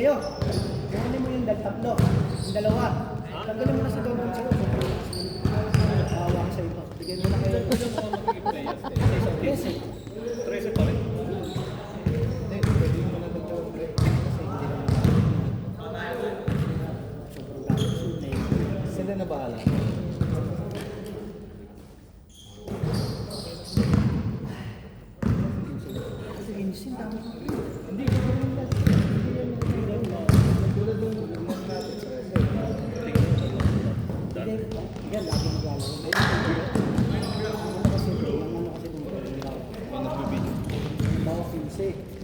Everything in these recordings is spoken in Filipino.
Kayo, kunin mo yung tatlo, yung dalawa. Tanggalin mo na sa doon. Awa sa ito. Bigyan mo na kayo. Yes, eh. 13 pa rin. Hindi, pwede mo na ito. Kasi hindi naman. Sobrang dami. Sila na bahala. Kasi insin, dami. Hindi, tulad ng ulan natin sa Yan, lagi maglalaro. Ano kasi doon? Ano kasi doon? may nagbibideo. Bawa 15.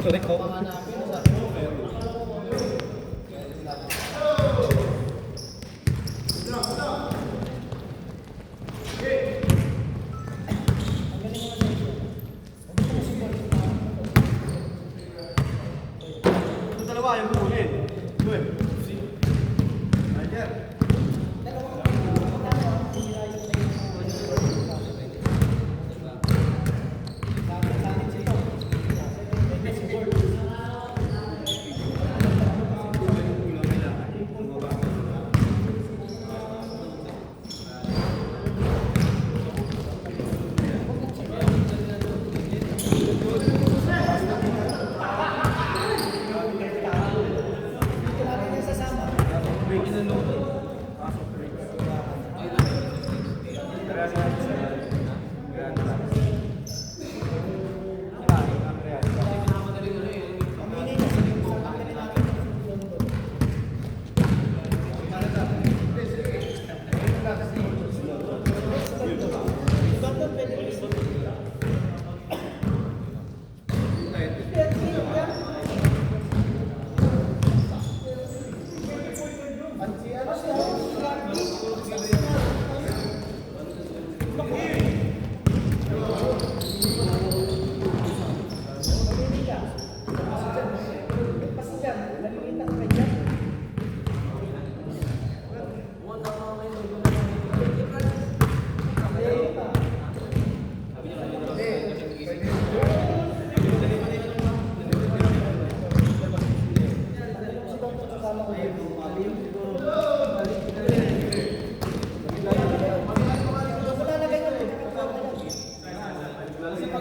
Correct ko. Ito dalawa yung kukunin. Good.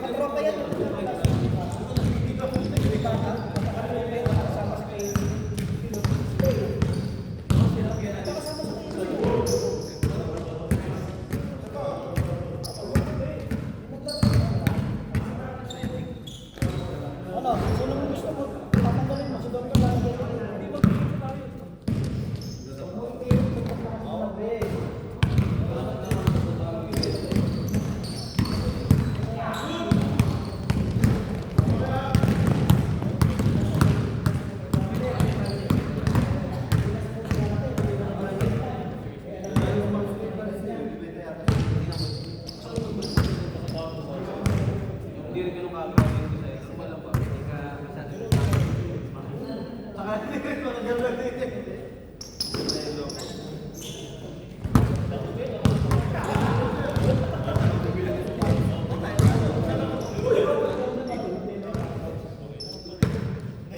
Magkatropa yan. Ano? Sino mo gusto mo? Tatanggalin mo. Si Dr. lalagyan mo.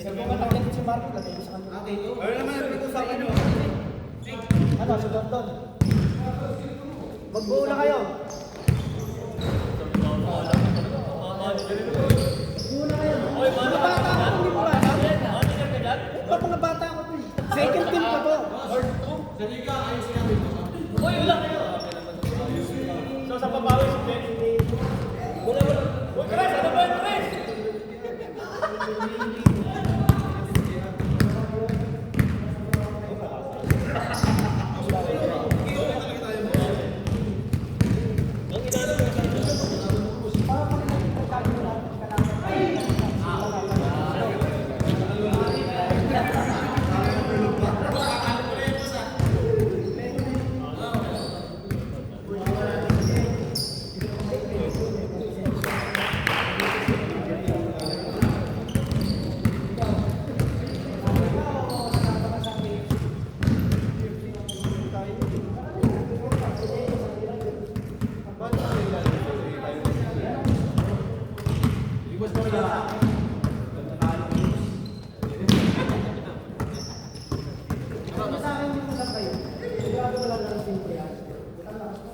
Sabi mo natin si Marco, lagay mo sa kanila. Ano naman ang pinag-usapan nyo? Ano, si Don? Magbuo na kayo. Magbuo na kayo. Mga bata ako, hindi mo alam. Ito mga bata ako to. Second team pa to. So sa pabawi si Ben. Uy, Chris! Ano ba yun, Chris?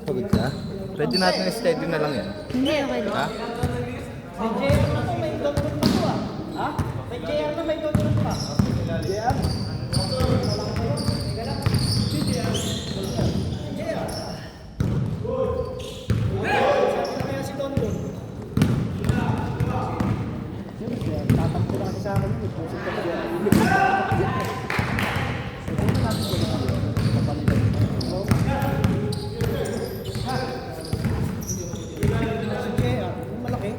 Pagod ka? Pwede natin steady na lang yan. Hindi, okay lang. Ha? May JR na to, may Dr. pa to ah. Ha? May JR na, may Dr. pa. JR? Tatampo lang kasi sa akin yun. Pusok ka pa dyan. Sige, malaki.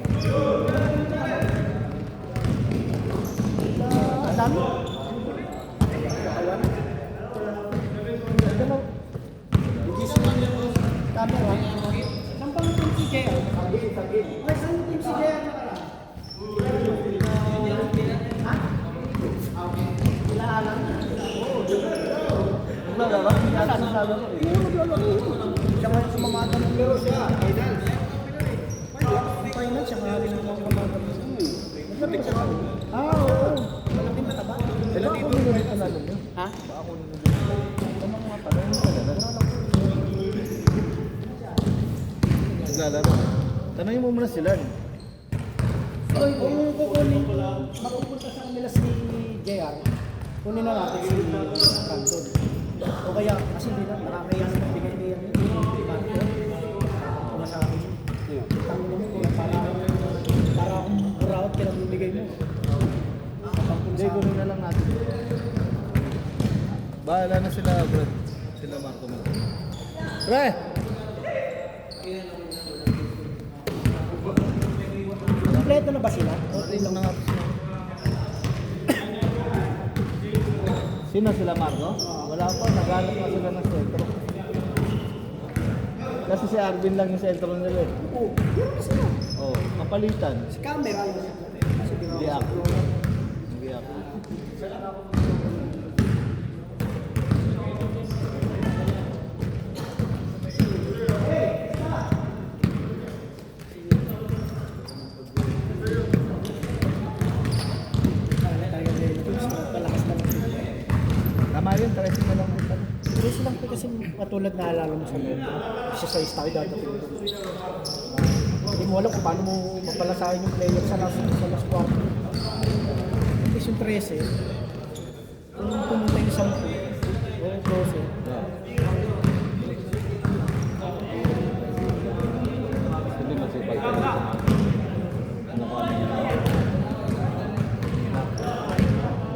Ang dami. Camera. Saan pang team si Jay? Ay, saan yung team si Jay? Ha? Ilaalang? Naglalaro? Naglalaro? Siya nga yung sumamata ng laro siya. Final siya nga rin ang sumamata ng laro. Ah, oo. Malaking mataba. Ilan dito? Ha? Naglalaro. Tanongin mo muna sila. Kung kukunin, mapupunta sa kanila si JR, kunin na natin si Canton. O kaya, kasi hindi na, nakakaya na magbigay niya yung Canton. Masabi niyo. Tangin mo, para akong burawat ka lang bibigay mo. Hindi, kunin na lang natin. Bahala na sila, bro. Sila Marco mo. Pre! Kompleto na ba sila? Okay lang na nga po sila. Sino sila, Marco? Wala pa, naghanap na sila ng sentro. Kasi si Arvin lang yung sentro nila eh. Oo, yun na sila. Oo, kapalitan. Si camera yun. Hindi ako. Hindi ako. Tama yun, tracing na lang dito. Terus lang po kasi katulad na alala mo sa loob. Isa sa tayo dadating. Hindi mo alam kung paano mo mapalasahin yung player sa last quarter. At least yung 13, kung pumunta yung 10 o 12, Hindi masipag ka rin. Ano ka naman yun?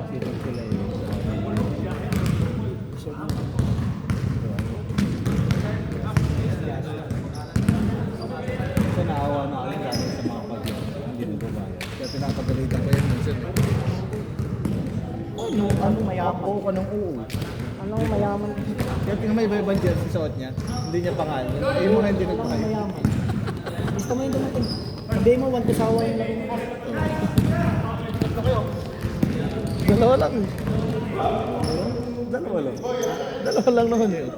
Sipag sila eh. Kasi naawa na kami galing sa mga pag hindi nagbabayad. Kaya pinapagalitan ko yun minsan eh. ano mayaman? Oo ka ng oo. Ano mayaman? Kaya tingnan mo iba-ibang jersey suot niya. Hindi niya pangalan. Yung mga hindi Ano nagpahayag. mayaman? Gusto mo yung dumating. Sabihin mo, 1 to sawa yung laro mo. Dalawa lang. Dalawa lang. Dalawa lang naman yun.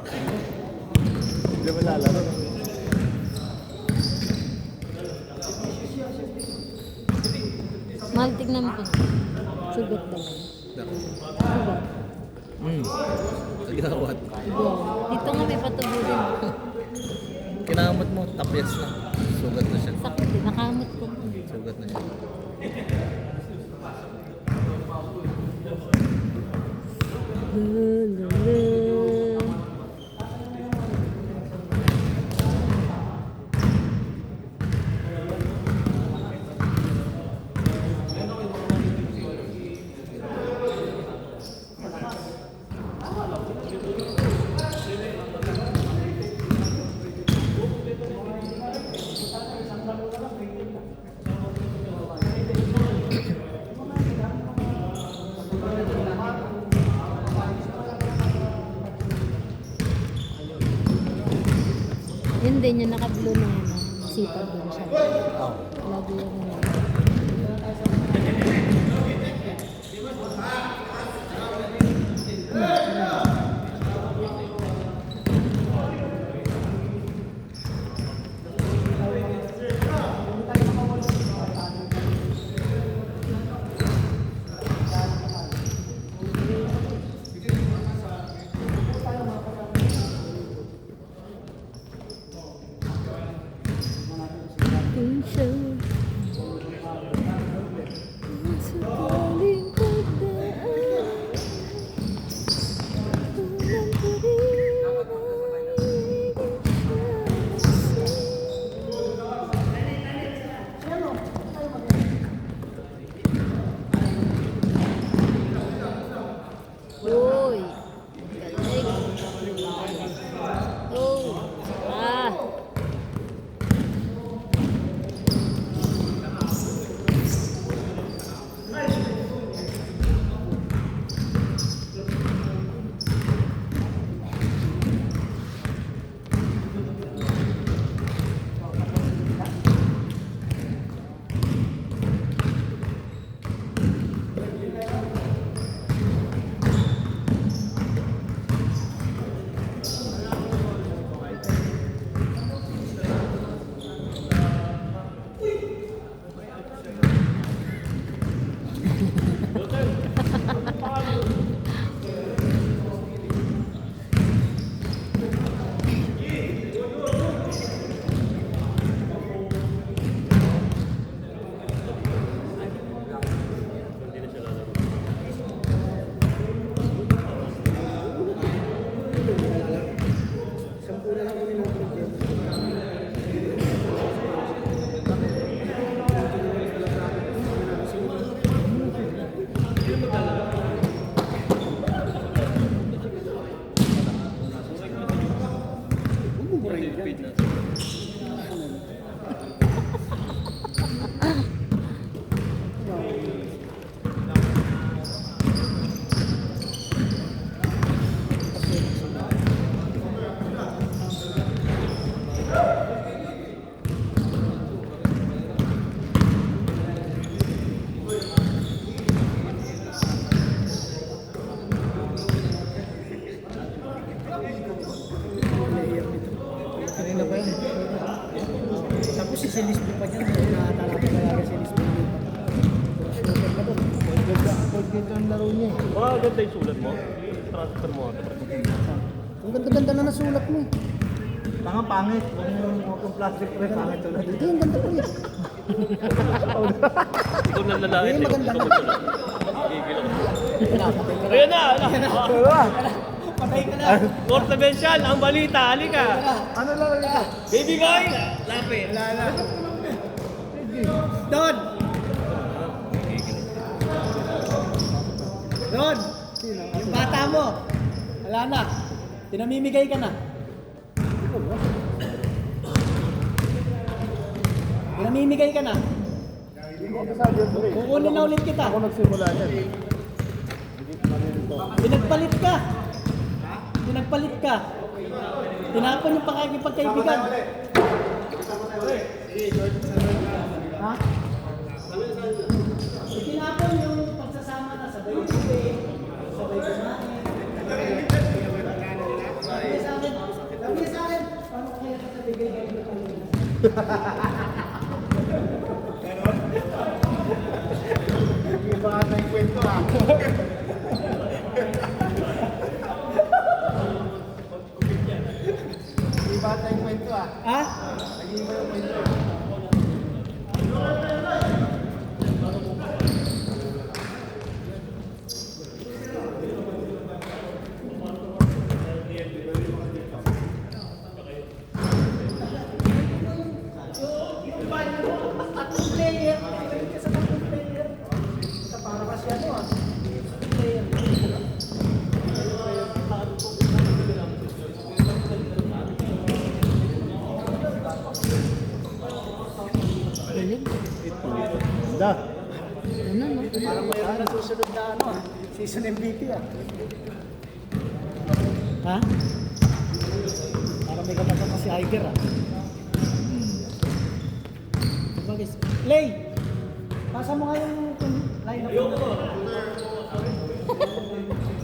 Hindi mo lalaro. Mahal, tignan mo. Sugat daw. Sugat. Agawat. Dito nga may patubo din. Kinamot mo, tapyas na. Sugat na siya. Sakit eh, nakamot ko. Sugat na siya. Yun din yung naka-blue na yan. Sipag din siya. Oo. Lagi yung tension. Sakaling pagdaan, walang Uy, galing. Oh, ah. Kanina pa yun. Tapos si Lisbon pa dyan, nakatala ko talaga si Lisbon dito. Shooter pa doon. Pag dito ang laro niya eh. Baka ganda yung sulat mo. Transfer mo. Ang ganda-ganda na nasulat mo eh. Tanga pangit. Kung plastic press, pangit ulit. Hindi, ang ganda po yun. Ikaw na lalaki. Hindi, maganda na. Ayan na, Diba? Patay ka na. Portabensyal, ang balita, halika. Ano lang ito? Baby boy, lapit. Don! Don! Yung bata mo. Wala na. Pinamimigay ka na. Pinamimigay ka na. Kukunin na ulit kita. Ako nagsimula yan. Pinagpalit ka. Pinagpalit ka. Tinapon yung pakikipagkaibigan. Ha? Tinapon yung pagsasama na sabay sabay kumain. Sabi sa akin, paano kaya katabigay kayo? Iba ata yung kwento ah. Iba ata yung kwento ah. Ha? Nag-iba yung kwento. Tatlong player. Pwede ka sa tatlong player. Sa para kasi ano ah. Player. Galing. Da. Ano, no? Parang mayroon na susunod na ano ah. Season MVP ah. Ha? Parang may kapatid na si Hiker ah. Bagay. Play! Pasa mo nga yung line-up mo.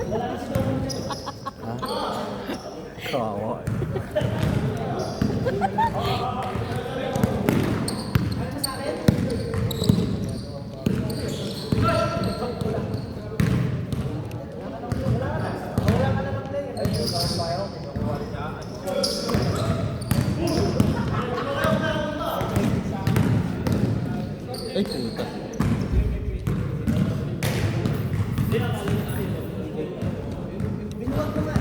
Wala na si Doron dyan. Kawawa. Ay, puta. Binuwag ko nga.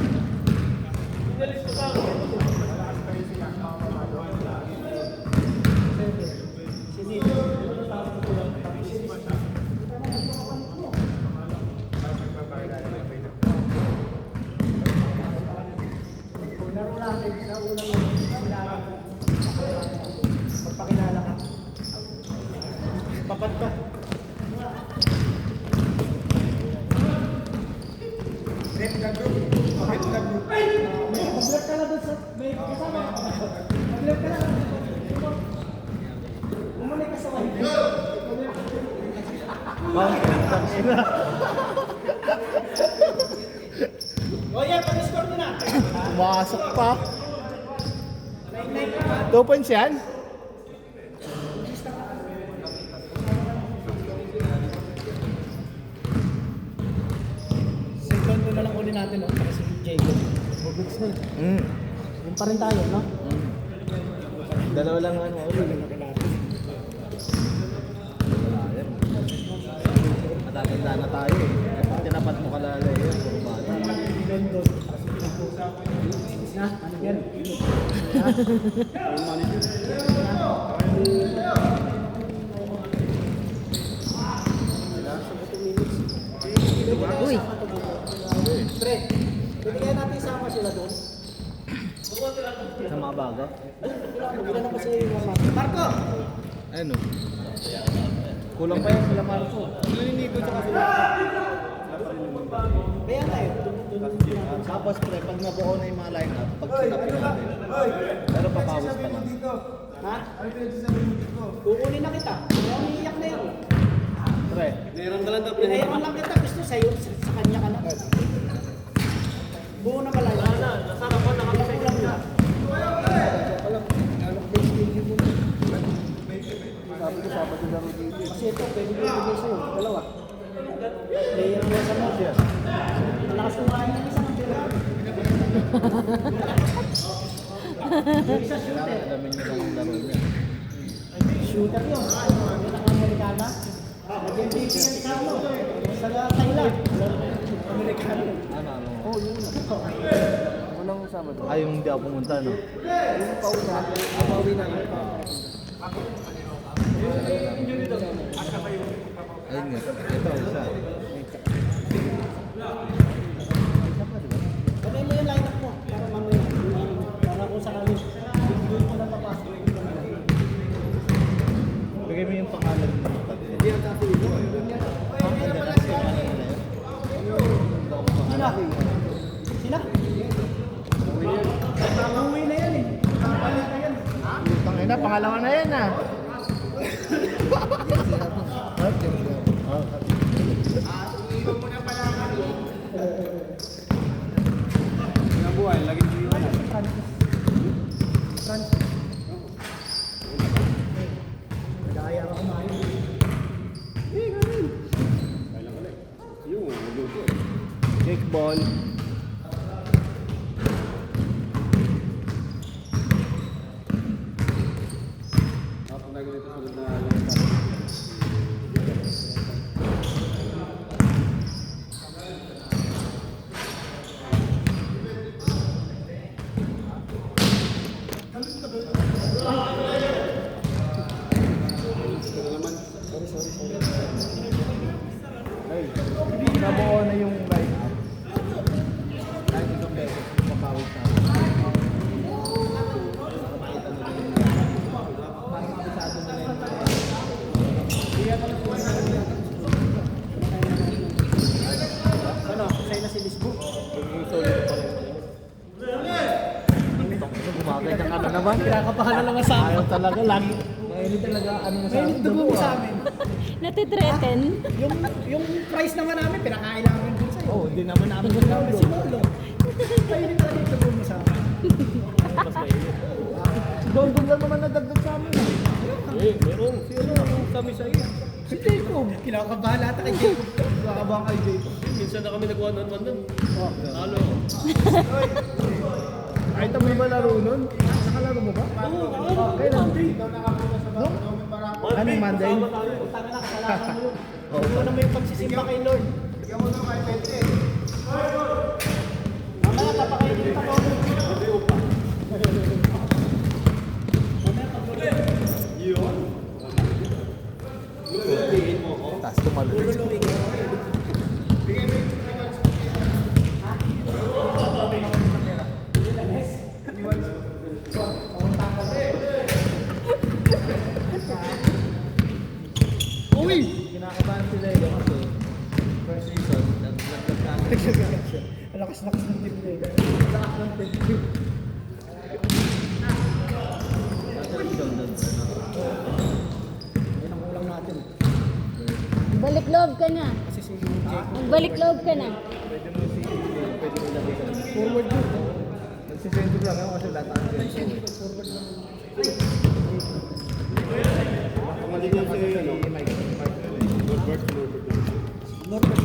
Laro natin sa unang sinara. Magpakilala ka. Papat ka. Mag-vlog ka na doon sa may kasama. Mag-vlog ka na. Umuli ka sa wifi. O yan, pag-score mo na. Pumasok pa. 9-9 ka. 2 points yan? Second na lang ulit natin, no? Para si Jacob. Bubigs na. Yung pa rin tayo, no? Dalawa lang ano. Matatanda na tayo eh. Kapag tinapat mo kalalay yun, puro bata. London. Na, ano yan? Uy. Pre, pwede kaya natin isama sila doon? Sa mga bago? Wala na kasi yung Marco! Ano? Kulang pa yan sila Marco. Nalinigo sa kasila. Kaya nga eh. Tapos pre, pag nabuo na yung mga line-up, pag sinapin natin. Pero papawis pa lang. Ha? Kukunin na kita. Kaya umiiyak na yun. Pre, Pinayaman lang kita. Gusto sa'yo, sa kanya ka na. Buo na pala yun. Nasaan ako, nakakasay. Kulang na. sabi ko sabat yung laro dito. Kasi ito, pwede ko ibigay sa'yo. Dalawa. Player mo sa mod. Malakas kumain ng isang pera. Yung isa shooter. Kailangan alamin nyo lang ang laro niya. Shooter yun. Yun ang Amerikana. Nag-MVP yan sa ano. Sa Thailand. Amerikano. Ano? Oh, yun. Unang Sabado. Ay, yung hindi ako pumunta, no? Yung pauna, abawi na. Ayun nga. Ito, isa. Kamay mo yung line-up mo. Para mamaya. Para kung sakali. Doon mo na papasok. Bigay mo yung pangalan mo. Hindi ang kapo ito. Sila? Sila? Uwi na yan eh. Papalit na yan. Tangina, pangalawa na yan, ah. Nabuhay, lagi ko yun. Francis. Daya ka kumain. Yung, magulo. Kickball. Ako na ganito sunod na Ay, nabuo na yung line up. Kahit isang beses, papawit na. Makita nila yung mas kabisado nila yung Ano? Sa'yo na si Lisbo. yung solid pa rin. Gumagay ka na naman. Kinakabahan na lang sa akin. Ayaw talaga, lagi. Mainit talaga, ano mo sa May dugo mo sa amin. Natitreaten. Yung price naman namin, pinakain namin dun sa'yo. Oo, hindi naman namin Si Lolo. Kainin talaga yung dugo mo sa amin. Doon lang naman nadagdag sa amin. Eh, meron. Sino ang kami sa iyo? Si Jacob. Kinakabahan lahat kay Jacob. Nakabang kay Jacob. Minsan na kami nag-one-on-one nun. Talo. Ay, may ba laro nun? Nakalaro mo ba? Oo, Kailan? Anong Monday? Tanga na, kasalanan mo yun. Ikaw na may pagsisimba kay Lord. Mamaya kapakainin pa ko. Tapos tumalun. Uy! Kinakabahan sila yun kasi first season, nagdagdag namin. Ang lakas-lakas ng team nila. Lakas ng tip. Yan ang kulang natin. Balik loob ka na. Kasi si Jacob. Magbalik loob ka na. Pwede mo si pwede mo ilagay sa Forward yun. nagsisendo lang ako kasi lahat ang Forward lang. maligaw sa iyo, no? Norbert.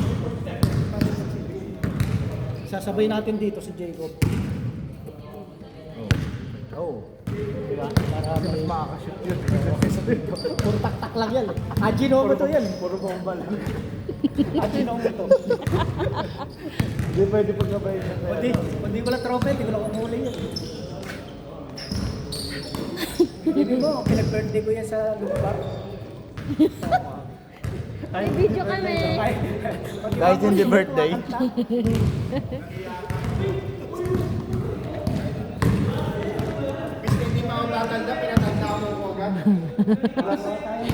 Sasabay natin dito si Jacob. Oh. Diba? Para may Makakashoot yun. puro tak-tak lang yan. Ajinomoto yan. Puro bomba lang. Ajinomoto. Hindi pwede pagkabayin na Hindi ko lang trophy, hindi ko lang kumuli yun. Hindi mo, pinag-birthday ko yan sa lugar. May video kami. Guys, hindi birthday.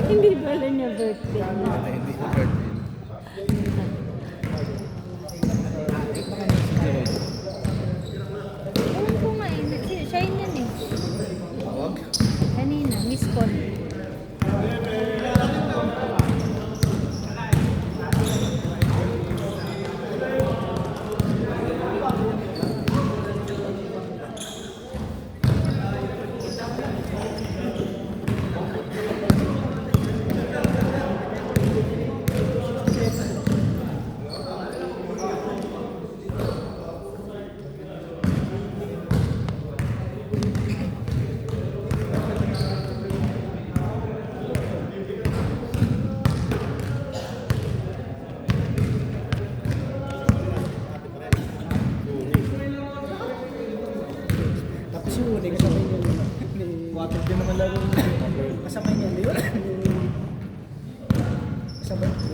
Hindi pala niya birthday. Hindi na birthday. Ewan ko nga eh. Siya yun yan eh. Tawag? Kanina, miss call.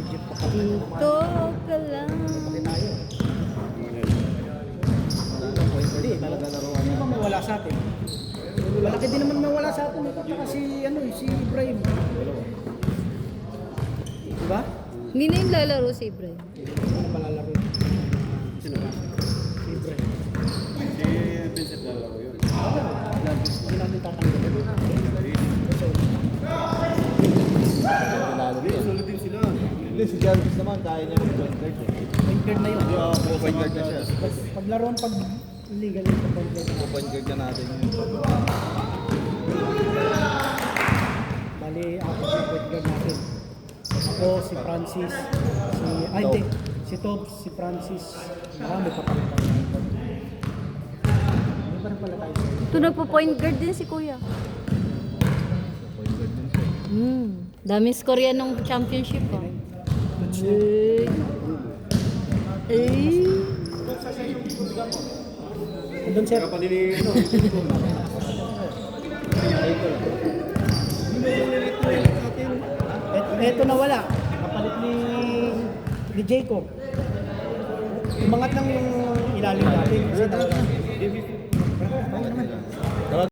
Legit pa kami. Dito ka lang. Pati tayo. Hindi, Talaga laruan hindi niya. ba mawala sa atin? Malaki din naman mawala sa atin. Ito kasi si Ibrahim. Diba? Hindi na yung lalaro si Ibrahim. Hindi na malalaro. Sino ba? Si Ibrahim. Si Vincent lalaro yun. Hindi natin tatanggalin. Lalo Hindi, din. solid din sila. Hindi, si Jarvis naman, kaya niya mag-point guard eh. Point guard na yun. Hindi, point guard na siya. Pag laruan pag illegal yung point guard na. Point guard na natin yun. Bali, ako yung point guard natin. Ako, si Francis, hindi. Si Tobs, si Francis. Marami pa pala tayo. Ano pa rin pala tayo? Ito nagpo-point guard din si Kuya. Point guard din siya. Daming score yan nung championship ah. Andun, sir. Kaya pa din ni, ano, Eto na wala. Kapalit ni Jacob. Umangat lang yung ilalim natin. Kasi nawala.